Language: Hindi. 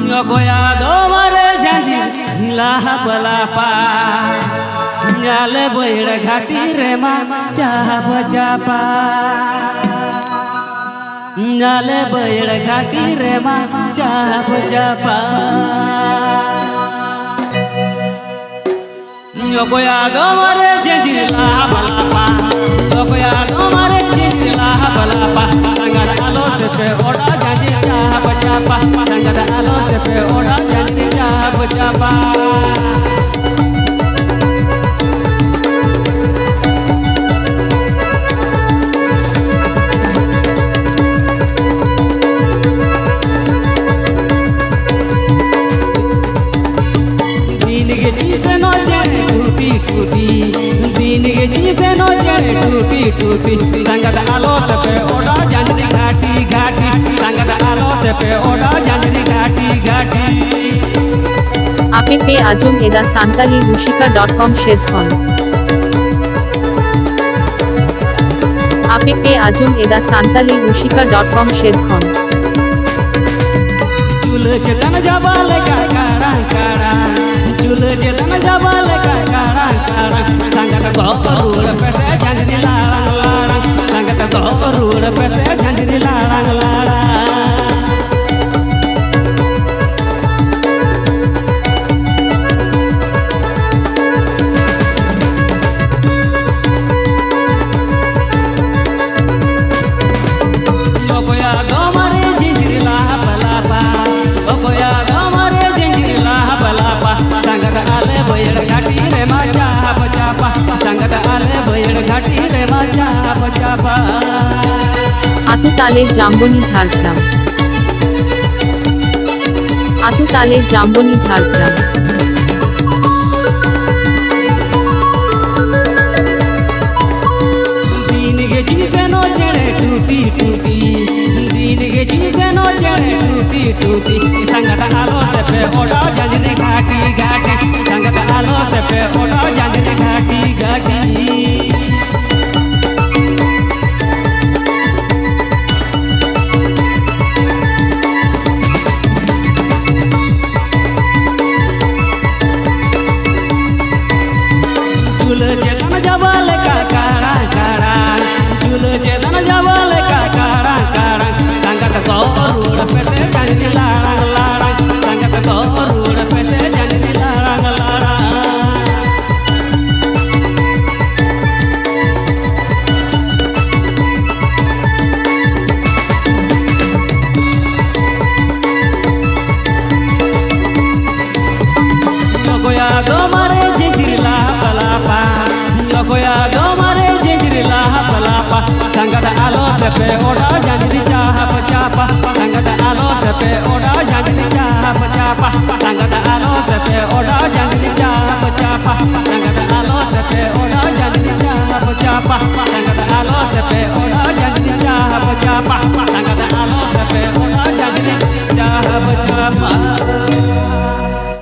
Goya domare janji hilah belapa nyale boyre घाटी रे मा चाप चापा nyale boyre घाटी रे मा चाप चापा Goya domare janji hilah belapa Goya domare janji hilah belapa sangat alo sepe oda janji चाप चापा sangat alo sepe oda janji चाप चापा टूटी संगत आलो से ओडा जानरी घाटी घाटी संगत आलो से ओडा जानरी घाटी घाटी APP Ajum Eda Santali Rushika.com Shedkhon APP Ajum Eda Santali Rushika.com Shedkhon चूल चेतन जबाल का कारा कारा चूल चेतन जबाल का कारा कारा संगत गोरूड़ पे से झंडरी लारंग लारंग संगत गोरूड़ पे से झंडरी लारंग लारंग आतुतालेर जाम्बनी झाड़ग्राम आतुतालेर जाम्बनी झाड़ग्राम दीन गे जिसे नो चढ़े टूटी टूटी दीन गे जिसे नो चढ़े टूटी टूटी संगत आलो से पे ओडा जंजरी घाटी घाटी संगत आलो से पे ओडा जंजरी घाटी घाटी चूल चेतन जबाल का कारा कारा चूल चेतन जबाल का कारा कारा संगत गोरूड़ पे से झंडरी लारंग लारंग संगत गोरूड़ पे से झंडरी लारंग लारंग गोया दो मारे जिंजरीला बलापा गोया दो मारे जिंजरीला बलापा संगत आलो से पे ओडा जानरी चाप चापा संगत आलो से पे ओडा जानरी चाप चापा संगत आलो से पे ओडा जानरी चाप चापा संगत आलो से पे ओडा जानरी चाप चापा संगत आलो से पे